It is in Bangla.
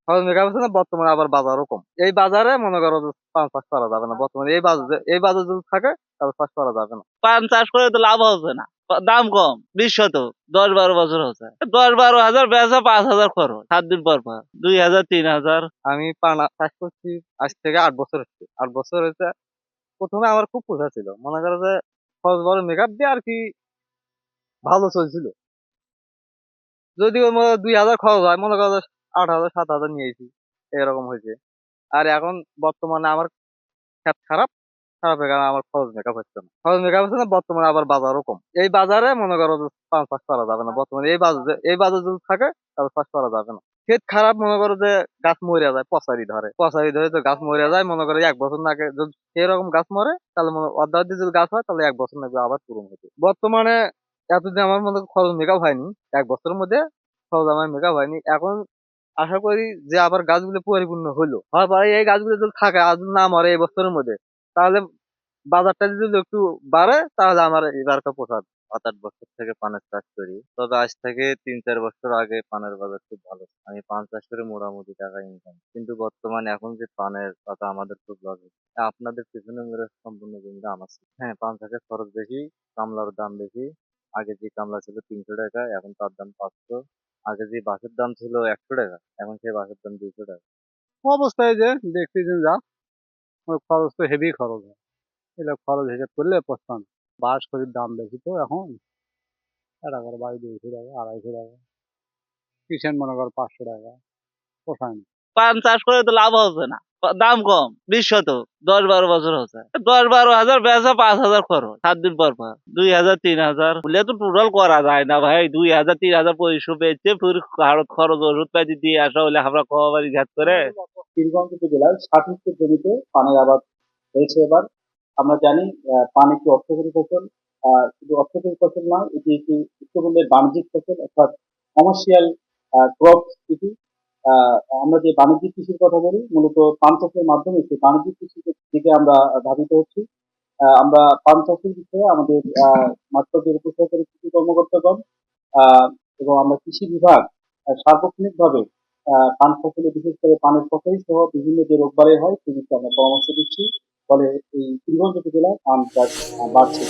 খরচ মেকআপ আছে না, বর্তমানে আবার বাজারও কম। এই বাজারে মনে করো যে পান চাষ করা যাবে না বর্তমানে। এই বাজার যদি থাকে তাহলে চাষ করা যাবে না। পান চাষ করে তো লাভ হচ্ছে না, দাম কম, 20 শতক, 10-12 বছর হচ্ছে, 10-12 হাজার বেচা, 5,000 খরচ, 7 দিন পর পর 2,000 3,000। আমি পান চাষ করছি আজ থেকে 8 বছর হচ্ছে। 8 বছর হচ্ছে। প্রথমে আমার খুব পোষা ছিল, মনে করো যে খরচ বড় মেকআপ দিয়ে আর কি ভালো চলছিল। যদিও 2,000 খরচ হয়, মনে করো যে 8,000 7,000 নিয়েছি, এরকম হয়েছে। আর এখন বর্তমানে আমার খ্যাত খারাপ। খারাপের কারণে আমার খরচ মেকআপ হচ্ছে না। খরচ মেকআপ হচ্ছে না, বর্তমানে আবার বাজারও কম। এই বাজারে মনে করো যে পান চাষ করা যাবে না বর্তমানে। এই বাজার যদি থাকে তাহলে চাষ করা যাবে না। ক্ষেত খারাপ, মনে করো যে গাছ মরে যায়, পচারি ধরে তো গাছ মরে যায়। মনে করো 1 বছর না, যদি সেরকম গাছ মরে তাহলে অর্ধেক যদি গাছ হয় তাহলে 1 বছর লাগবে আবার পূরণ হতে। বর্তমানে এতদিন আমার মনে করো খরচ মেকআপ হয়নি। 1 বছরের মধ্যে খরচ আমার মেকআপ হয়নি। এখন আশা করি যে আবার গাছগুলো পরিপূর্ণ হলো, হওয়ার পরে এই গাছগুলো যদি থাকে আর যদি না মরে এই বছরের মধ্যে, তাহলে বাজারটা যদি একটু বাড়ে তাহলে আমার এবারকার পোষাবে। 7-8 বছর থেকে পানের চাষ করি, তবে আজ থেকে 3-4 বছর আগে পানের বাজার খুব ভালো ছিল। আমি পান চাষ করে মোটামুটি টাকা ইনকাম, কিন্তু বর্তমানে এখন যে পানের কথা আমাদের খুব লস হচ্ছে। আপনাদের পিছনে মেরে সম্পূর্ণ জমিটা আমার ছিল। হ্যাঁ, পান চাষের খরচ বেশি, কামলার দাম বেশি। আগে যে কামলা ছিল 300 টাকা, এখন তার দাম 500। আগে যে বাঁশের দাম ছিল 100 টাকা, এখন সেই বাঁশের দাম 200 টাকা। অবস্থায় যে দেখতেছেন যা, ওই খরচ তো হেভি খরচ হয়। এগুলো খরচ হিসেব করলে পছন্দ। বাঁশ খড়ির দাম বেশি তো এখন, একটা করে বাড়ি 200 টাকা 250 টাকা, কিষেন মনে করো 500 টাকা, পোষায় না। পান চাষ করে তো লাভ হচ্ছে না, দাম কম, 20 শতক, 10-12 বছর হচ্ছে, 10-12 হাজার বেচা, 5,000 খরচ, 7 দিন পর পর 2,000 3,000 বলে তো টোটাল করা যায় না ভাই। 2,000 3,000 পরিশ্রম পেয়েছে, ফির খরচ ওষুধ পাতি দিয়ে আসা হলে আমরা কবারই ঘাত করে। পীরগঞ্জ উপজেলায় 60 হেক্টর জমিতে পানের আবাদ হয়েছে এবার। আমরা জানি পান একটি অর্থকরী ফসল। শুধু অর্থকরী ফসল নয়, এটি একটি উচ্চমূল্যের বাণিজ্যিক ফসল, অর্থাৎ কমার্শিয়াল ক্রপ এটি। আহ, আমরা যে বাণিজ্যিক কৃষির কথা বলি, মূলত পান চাষের মাধ্যমে সেই বাণিজ্যিক কৃষির দিকে আমরা ধাবিত হচ্ছি। আমরা পান চাষের বিষয়ে আমাদের মাত্র উপসহকারী কৃষি কর্মকর্তাগণ আহ, এবং আমরা কৃষি বিভাগ সার্বক্ষণিকভাবে পান ফসলে, বিশেষ করে পানের ফসল সহ বিভিন্ন যে রোগবালাই হয় সে বিষয়ে আমরা পরামর্শ দিচ্ছি। ফলে এই পীরগঞ্জ উপজেলায় পান চাষ বাড়ছে।